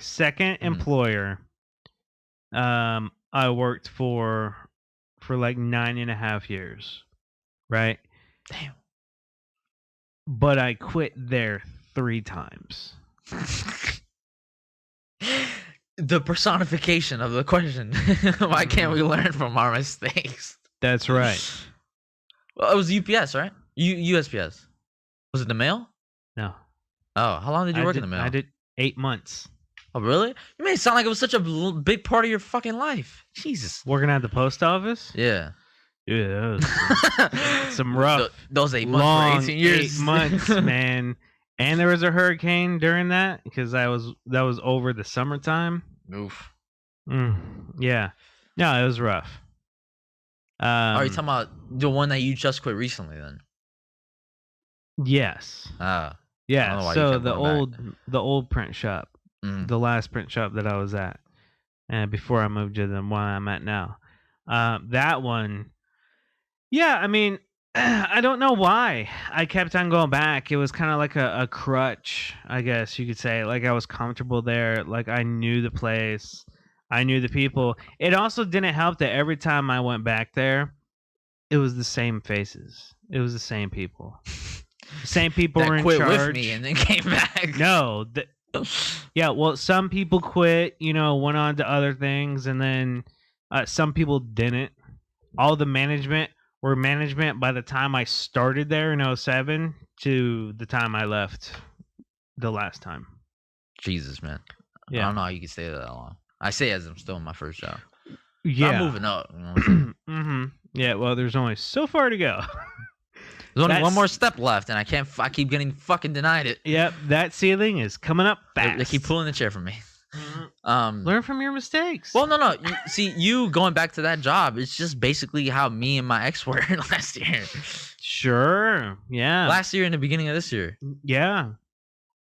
second employer, I worked for like 9.5 years, right? Damn. But I quit there 3 times. The personification of the question. Why can't we learn from our mistakes? That's right. Well, it was UPS, right? USPS. Was it the mail? No. Oh, how long did you work in the mail? I did 8 months. Oh, really? You made it sound like it was such a big part of your fucking life. Jesus. Working at the post office? Yeah. Yeah, that was some rough. Those 8 months for 18 years. 8 months, man. And there was a hurricane during that because that was over the summertime. Oof. Yeah. No, it was rough. Are you talking about the one that you just quit recently then? Yes. Yeah. So the old print shop, the last print shop that I was at, and before I moved to the one I'm at now, that one. Yeah, I mean, I don't know why I kept on going back. It was kind of like a crutch, I guess you could say. Like I was comfortable there. Like I knew the place. I knew the people. It also didn't help that every time I went back there, it was the same faces. It was the same people. The same people were in charge. That quit with me and then came back. No. Yeah, well, some people quit, went on to other things, and then some people didn't. All the management were management by the time I started there in 2007 to the time I left the last time. Jesus, man. Yeah. I don't know how you can stay there that long. I say as I'm still in my first job. Yeah. I'm moving up. Yeah, well, there's only so far to go. There's only one more step left, and I keep getting fucking denied it. Yep, that ceiling is coming up fast. They keep pulling the chair from me. Learn from your mistakes. Well, no. You going back to that job, it's just basically how me and my ex were last year. Sure. Yeah. Last year and the beginning of this year. Yeah.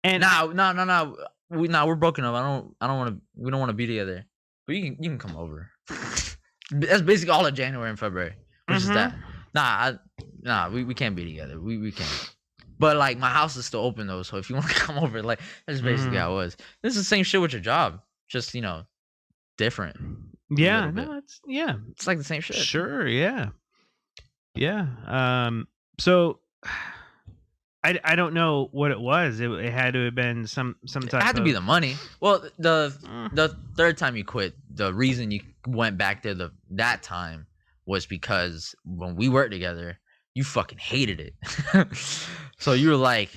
And no. We're broken up. We don't want to be together. But you can come over. That's basically all of January and February. Which is that. We can't be together. We can't. But like my house is still open though, so if you want to come over, like that's basically how it was. This is the same shit with your job, just different. Yeah, it's like the same shit. Sure, yeah. So I don't know what it was. It had to have been some type. It had to be the money. Well, the third time you quit, the reason you went back there that time was because when we worked together, you fucking hated it. So you were like,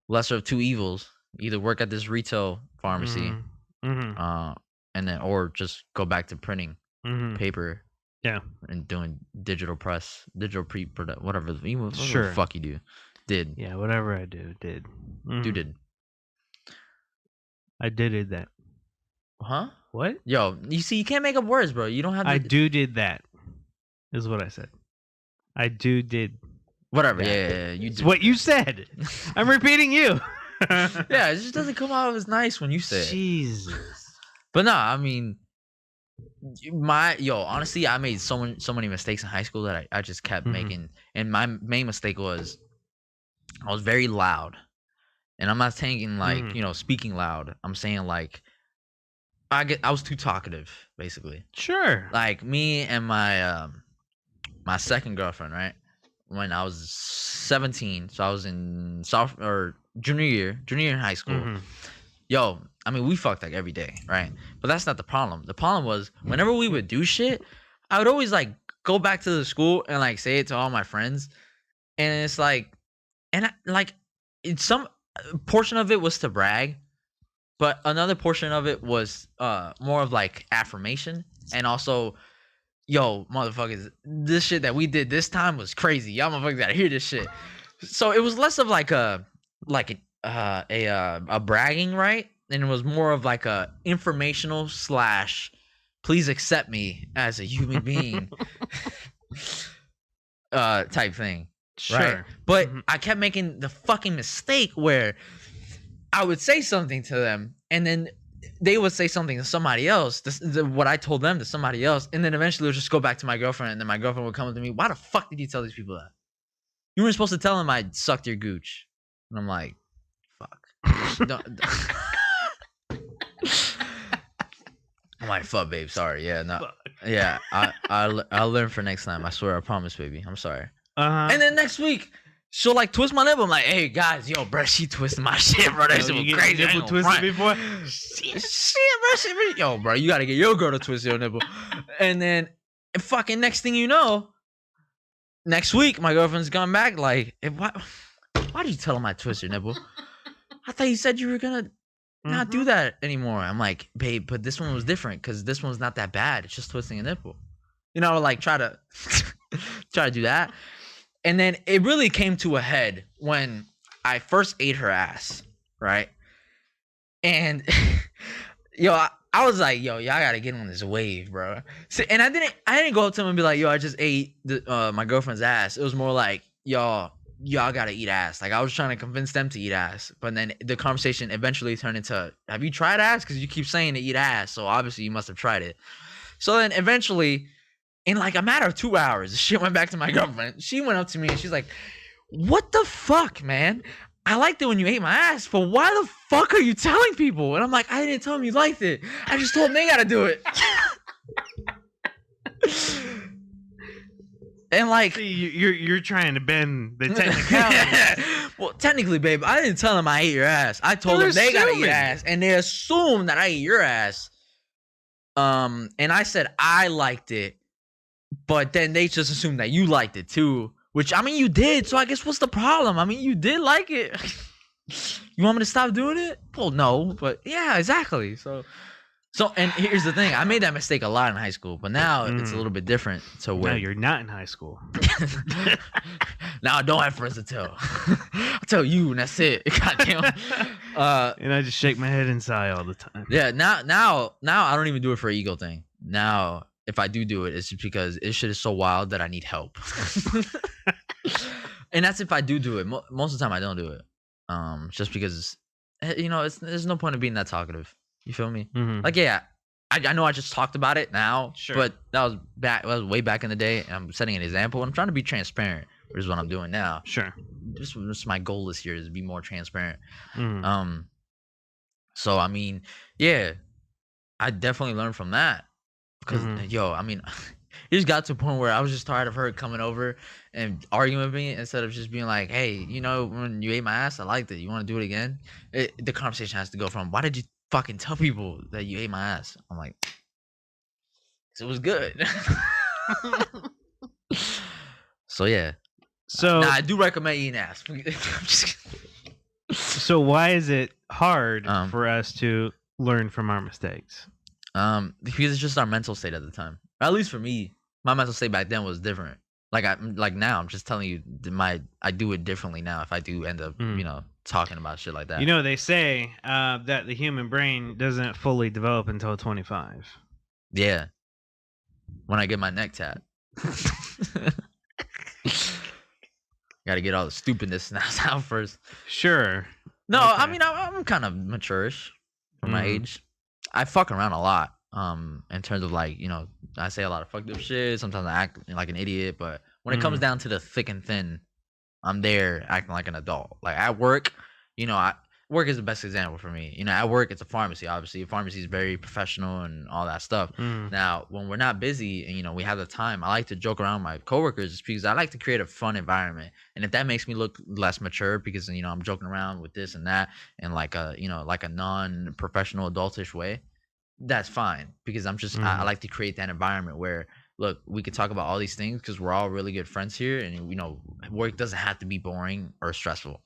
lesser of two evils. Either work at this retail pharmacy, and then or just go back to printing paper. Yeah. And doing digital pre-product, whatever sure. The fuck you did. Yeah, whatever I did. You did. I did that. Huh? What? Yo, you see, you can't make up words, bro. You don't have to. I did that. Is what I said. I did. Whatever. Yeah. You did. What you said. I'm repeating you. Yeah, it just doesn't come out as nice when you say it. Jesus. But no, I mean, honestly, I made so many mistakes in high school that I just kept making. And my main mistake was I was very loud. And I'm not saying like, speaking loud. I'm saying like I was too talkative, basically. Sure. Like me and my my second girlfriend, right? When I was 17, so I was in junior year in high school. Yo, I mean, we fucked like every day, right? But that's not the problem. The problem was whenever we would do shit, I would always like go back to the school and like say it to all my friends, and it's like, some portion of it was to brag, but another portion of it was more of like affirmation, and also, yo, motherfuckers, this shit that we did this time was crazy. Y'all motherfuckers gotta hear this shit. So it was less of like a bragging, right? And it was more of like a informational / please accept me as a human being type thing. Sure. Right? But I kept making the fucking mistake where I would say something to them and then they would say something to somebody else, what I told them to somebody else, and then eventually it would just go back to my girlfriend, and then my girlfriend would come up to me, why the fuck did you tell these people that? You weren't supposed to tell them I sucked your gooch. And I'm like, fuck. I'm like, fuck, babe, sorry. Yeah, no. Yeah, I'll learn for next time. I swear, I promise, baby. I'm sorry. And then next week, she'll like twist my nipple. I'm like, hey guys, yo, bro, she twisted my shit, bro. That shit was crazy. Nipple twisted before? Shit, bro. Yo, bro, you gotta get your girl to twist your nipple. And then, fucking next thing you know, next week, my girlfriend's gone back. Like, why did you tell him I twisted your nipple? I thought you said you were gonna not do that anymore. I'm like, babe, but this one was different because this one's not that bad. It's just twisting a nipple. Like try to do that. And then it really came to a head when I first ate her ass, right? And I was like, yo, y'all gotta get on this wave, bro. So, and I didn't go up to him and be like, yo, I just ate my girlfriend's ass. It was more like, y'all gotta eat ass. Like I was trying to convince them to eat ass, but then the conversation eventually turned into, have you tried ass? Because you keep saying to eat ass, so obviously you must have tried it. So then eventually, in like a matter of 2 hours, shit went back to my girlfriend. She went up to me and she's like, what the fuck, man? I liked it when you ate my ass, but why the fuck are you telling people? And I'm like, I didn't tell them you liked it. I just told them they gotta do it. And like, see, you're trying to bend the technicality. Well, technically, babe, I didn't tell them I ate your ass. I told them they gotta eat ass, and they assumed that I ate your ass. And I said I liked it, but then they just assumed that you liked it too. Which, I mean, you did, so I guess what's the problem? I mean, you did like it. You want me to stop doing it? Well, no, but yeah, exactly. So So, and here's the thing. I made that mistake a lot in high school, but now it's a little bit different. So now you're not in high school. Now I don't have friends to tell. I'll tell you, and that's it. Goddamn. And I just shake my head and sigh all the time. Yeah. Now I don't even do it for an ego thing. Now, if I do it, it's just because this shit is so wild that I need help. And that's if I do it. Most of the time, I don't do it. Just because, there's no point of being that talkative. You feel me? Mm-hmm. Like, yeah, I know I just talked about it now, sure. But that was way back in the day, and I'm setting an example, and I'm trying to be transparent, which is what I'm doing now. Sure. Just my goal this year is to be more transparent. Mm-hmm. So, I mean, yeah, I definitely learned from that. Because, it just got to a point where I was just tired of her coming over and arguing with me instead of just being like, hey, when you ate my ass, I liked it. You want to do it again? The conversation has to go from, why did you fucking tell people that you ate my ass? I'm like, it was good. So, yeah. So I do recommend eating ass. So why is it hard for us to learn from our mistakes? Because it's just our mental state at the time. Or at least for me, my mental state back then was different. Like now, I'm just telling you, I do it differently now. If I do end up, talking about shit like that. They say that the human brain doesn't fully develop until 25. Yeah. When I get my neck tat. Got to get all the stupidness out first. Sure. No, okay. I mean, I'm kind of mature-ish for my age. I fuck around a lot. In terms of like, I say a lot of fucked up shit. Sometimes I act like an idiot, but when it comes down to the thick and thin, I'm there acting like an adult. Like at work, work is the best example for me. At work, it's a pharmacy. Obviously, a pharmacy is very professional and all that stuff. Now, when we're not busy and we have the time, I like to joke around with my coworkers just because I like to create a fun environment. And if that makes me look less mature because I'm joking around with this and that and like a non-professional adultish way, that's fine because I'm just I like to create that environment where look, we can talk about all these things because we're all really good friends here, and work doesn't have to be boring or stressful.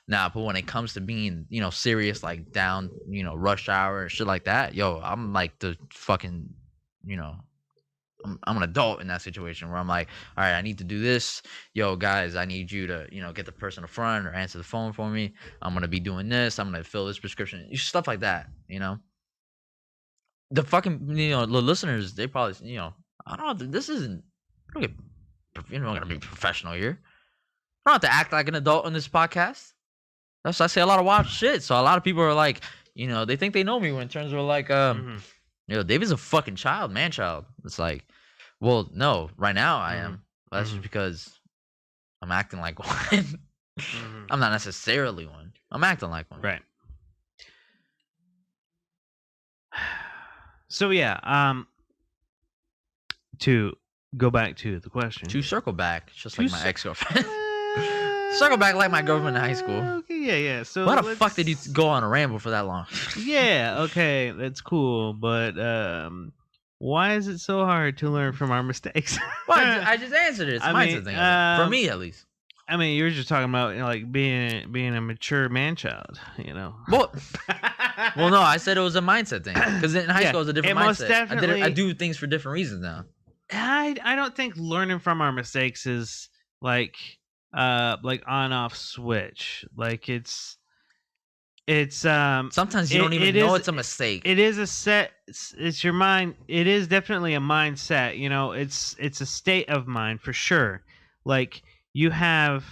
Now, but when it comes to being, serious, like down, rush hour and shit like that, I'm like the fucking, I'm an adult in that situation where I'm like, all right, I need to do this. Yo, guys, I need you to, get the person in front or answer the phone for me. I'm going to be doing this. I'm going to fill this prescription. Stuff like that, The fucking, the listeners, they probably, I don't know, this isn't, you're not going to be professional here. I don't have to act like an adult on this podcast. That's I say a lot of wild shit. So a lot of people are like, they think they know me in terms of like, David's a fucking man child. It's like, well, no, right now I am. But that's just because I'm acting like one. I'm not necessarily one. I'm acting like one. Right. So yeah, to go back to the question. To circle back, just like my ex-girlfriend. Circle back like my girlfriend in high school. Okay, yeah. So why the fuck did you go on a ramble for that long? Yeah, okay, that's cool, but why is it so hard to learn from our mistakes? Well, I just answered it. It's a mindset thing. For me, at least. I mean, you were just talking about like being a mature man child, Well, no, I said it was a mindset thing because in high school it was a different mindset. Definitely, I do things for different reasons now. I don't think learning from our mistakes is like on off switch. Like it's sometimes you don't even know it's a mistake. It is it's your mind. It is definitely a mindset. It's a state of mind for sure. Like you have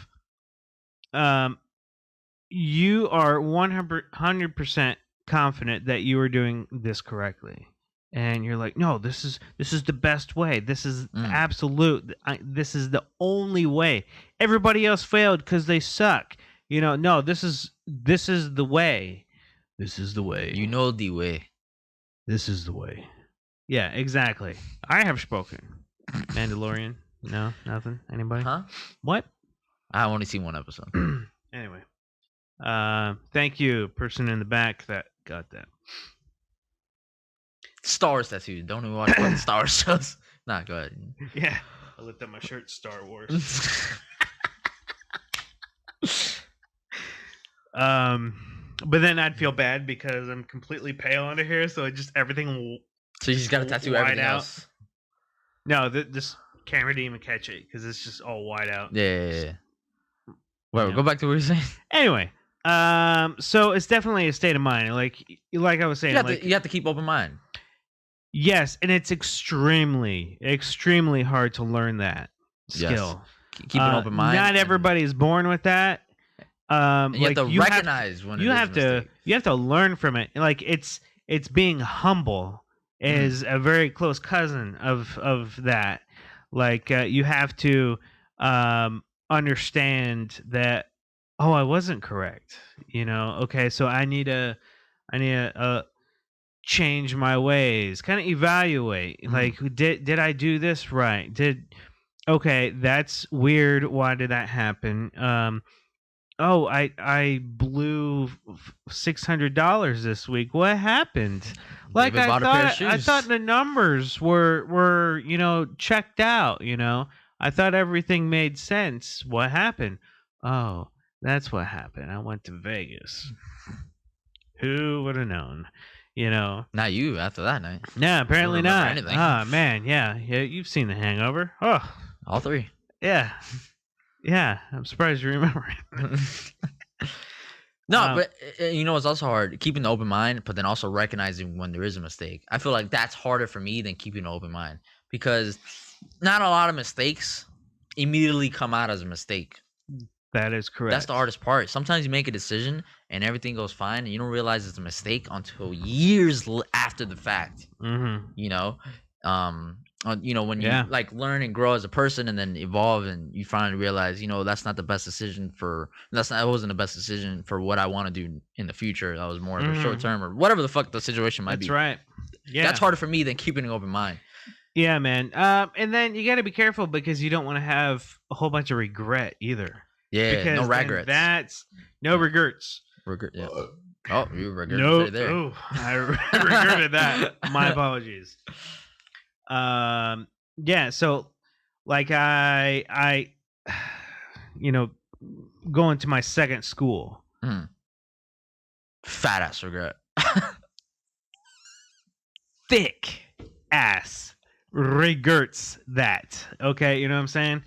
you are 100% confident that you are doing this correctly. And you're like, no, this is the best way. This is absolute. This is the only way. Everybody else failed because they suck. No, this is the way. This is the way. The way. This is the way. Yeah, exactly. I have spoken. Mandalorian. No, nothing. Anybody? Huh? What? I've only seen one episode. Anyway, thank you, person in the back that got that. Star Wars tattoo. Don't even watch fucking Star Wars shows. Nah, go ahead. Yeah. I looked at my shirt, Star Wars. But then I'd feel bad because I'm completely pale under here, so it just everything. So you just got to tattoo everything else. No, this camera didn't even catch it because it's just all white out. Yeah. Well, go back to what you're saying. Anyway, so it's definitely a state of mind. Like I was saying, you have to keep open mind. Yes, and it's extremely, extremely hard to learn that skill. Yes. Keep an open mind. Not everybody is born with that. You have to recognize when you have to learn from it. Like it's being humble is a very close cousin of that. Like you have to understand that. Oh, I wasn't correct. Okay, so I need to change my ways. Kind of evaluate. Like, did I do this right? Okay, that's weird. Why did that happen? Oh, I blew $600 this week. What happened? Like I thought the numbers were checked out. I thought everything made sense. What happened? Oh, that's what happened. I went to Vegas. Who would have known? Not you after that night. Yeah, apparently not. Oh man, yeah. You've seen The Hangover. Oh, all three. Yeah. Yeah, I'm surprised you remember it. No, but it's also hard keeping the open mind, but then also recognizing when there is a mistake. I feel like that's harder for me than keeping an open mind because not a lot of mistakes immediately come out as a mistake. That is correct. That's the hardest part. Sometimes you make a decision and everything goes fine, and you don't realize it's a mistake until years after the fact. Mm-hmm. When you like learn and grow as a person and then evolve and you finally realize, that's not the best decision that wasn't the best decision for what I want to do in the future. That was more of a short term or whatever the fuck the situation might be. That's right. Yeah. That's harder for me than keeping an open mind. Yeah, man. And then you got to be careful because you don't want to have a whole bunch of regret either. Yeah, because no regrets. That's no regrets. Regret, yeah. Oh, you regretted it there. Oh, I regretted that. My apologies. Yeah, so like I going to my second school. Fat ass regret. Thick ass regrets that. Okay, you know what I'm saying?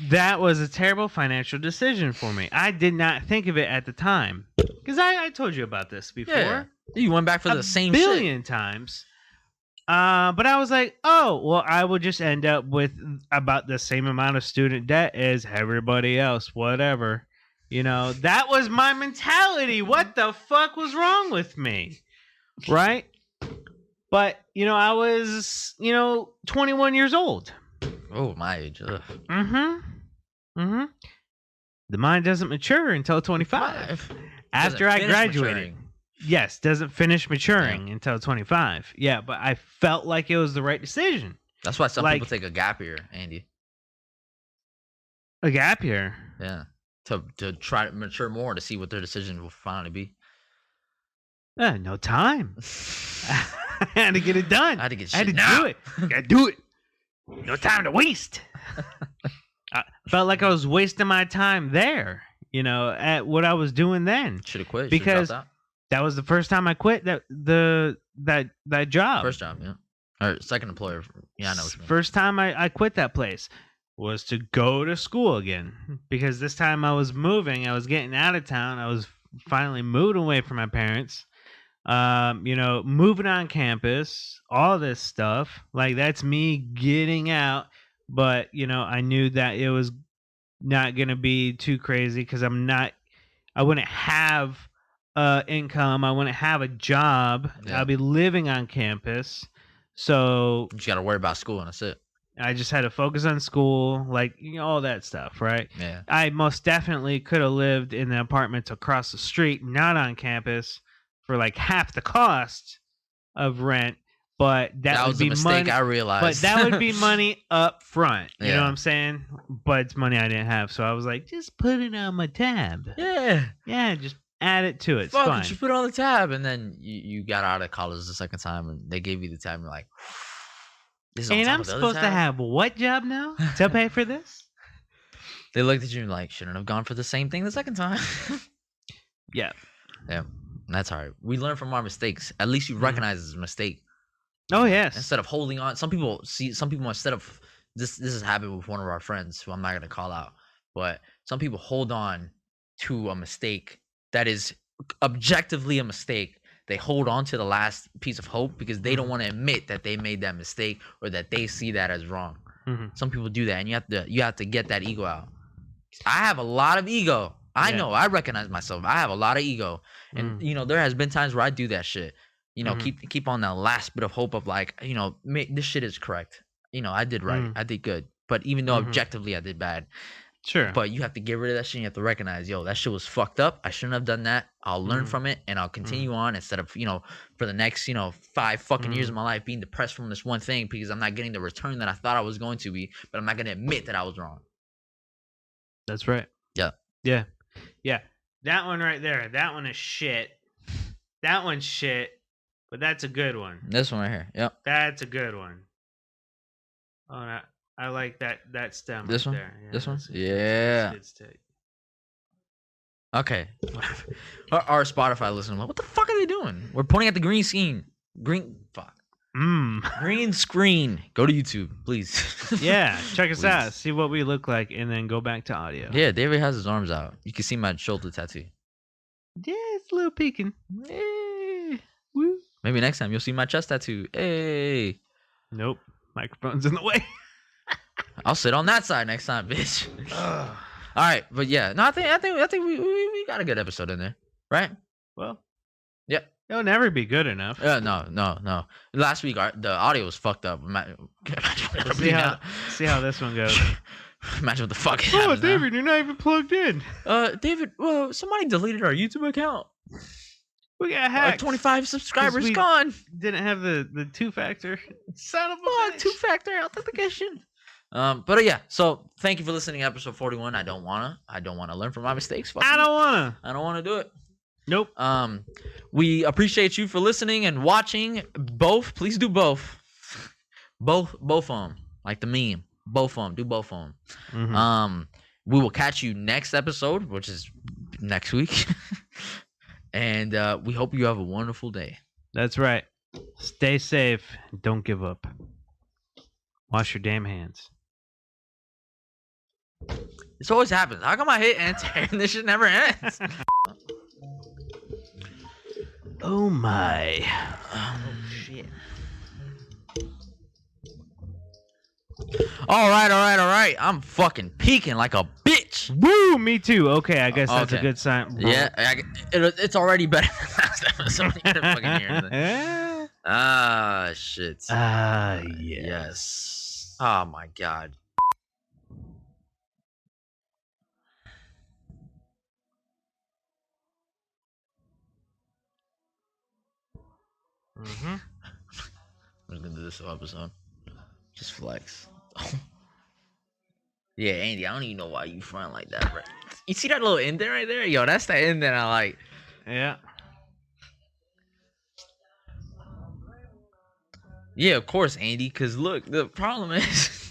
That was a terrible financial decision for me. I did not think of it at the time because I told you about this before. Yeah. You went back for the same billion times. But I was like, oh, well, I will just end up with about the same amount of student debt as everybody else, whatever. That was my mentality. What the fuck was wrong with me? Right? But, I was, 21 years old. Oh, my age. Ugh. The mind doesn't mature until 25. After I graduated. Maturing. Yes, doesn't finish maturing until 25. Yeah, but I felt like it was the right decision. That's why some people take a gap year, Andy. A gap year? Yeah. To try to mature more to see what their decision will finally be. No time. I had to get it done. I had to do it. Gotta do it. No time to waste. I felt like I was wasting my time there, at what I was doing then. Should have quit. Because that was the first time I quit that job. First job, yeah. Or second employer. Yeah, I know what you mean. First time I quit that place was to go to school again. Because this time I was moving. I was getting out of town. I was finally moving away from my parents. Moving on campus, all this stuff. Like, that's me getting out. But, I knew that it was not going to be too crazy because I wouldn't have income. I wouldn't have a job. Yeah. I'll be living on campus. So you just got to worry about school and that's it. I just had to focus on school, like, all that stuff, right? Yeah. I most definitely could have lived in the apartments across the street, not on campus, for like half the cost of rent. But that would be mistake money. I realized. But that would be money up front. You know what I'm saying? But it's money I didn't have, so I was like, just put it on my tab. Yeah. Yeah, just add it to it. Fuck, fine. Just put it on the tab, and then you got out of college the second time, and they gave you the tab, and you're like, this is on and top I'm of the supposed to have what job now to pay for this? They looked at you and like, shouldn't have gone for the same thing the second time. Yeah. Yeah, that's all right. We learn from our mistakes. At least you recognize it's a mistake. Oh yes. Instead of holding on, some people instead of this has happened with one of our friends who I'm not gonna call out, but some people hold on to a mistake that is objectively a mistake. They hold on to the last piece of hope because they don't want to admit that they made that mistake or that they see that as wrong. Some people do that, and you have to get that ego out. I have a lot of ego. I know. I recognize myself. I have a lot of ego, and there has been times where I do that shit. Keep on that last bit of hope of like, this shit is correct. I did right. I did good. But even though objectively I did bad. Sure. But you have to get rid of that shit. And you have to recognize, that shit was fucked up. I shouldn't have done that. I'll learn from it and I'll continue on instead of, for the next, 5 fucking years of my life being depressed from this one thing because I'm not getting the return that I thought I was going to be, but I'm not going to admit that I was wrong. That's right. Yeah. Yeah. Yeah. That one right there. That one is shit. That one's shit, but that's a good one. This one right here. Yep. That's a good one. Oh, I like that stem. This right one? There. Yeah, this one? That's yeah. Okay. Our Spotify listeners, what the fuck are they doing? We're pointing at the green screen. Green screen. Go to YouTube, please. Yeah, check us out. See what we look like, and then go back to audio. Yeah, David has his arms out. You can see my shoulder tattoo. Yeah, it's a little peeking. Hey. Woo. Maybe next time you'll see my chest tattoo. Hey. Nope. Microphone's in the way. I'll sit on that side next time, bitch. All right, but yeah, no, I think we got a good episode in there, right? Well, yeah, it'll never be good enough. No. Last week the audio was fucked up. See how this one goes. Imagine what the fuck. Oh, David, you're not even plugged in. David, well, somebody deleted our YouTube account. We got hacked. 25 subscribers gone. Didn't have the 2-factor. Son of a bitch. 2-factor authentication. But yeah, so thank you for listening to episode 41. I don't wanna learn from my mistakes. I don't wanna do it. Nope. We appreciate you for listening and watching. Both, please do both. Both of them. Like the meme. Both of them. Do both of them. We will catch you next episode, which is next week. And we hope you have a wonderful day. That's right. Stay safe. Don't give up. Wash your damn hands. This always happens. How come I hit enter and this shit never ends? Oh my. Oh shit. All right. I'm fucking peeking like a bitch. Woo, me too. Okay, I guess that's a good sign. Yeah, it's already better than last episode. You couldn't fucking hear it. Ah, shit. Yes. Oh my god. We're gonna do this whole episode. Just flex. Yeah, Andy, I don't even know why you front like that, bro. You see that little indent right there? Yo, that's the indent I like. Yeah. Yeah, of course, Andy. Because look, the problem is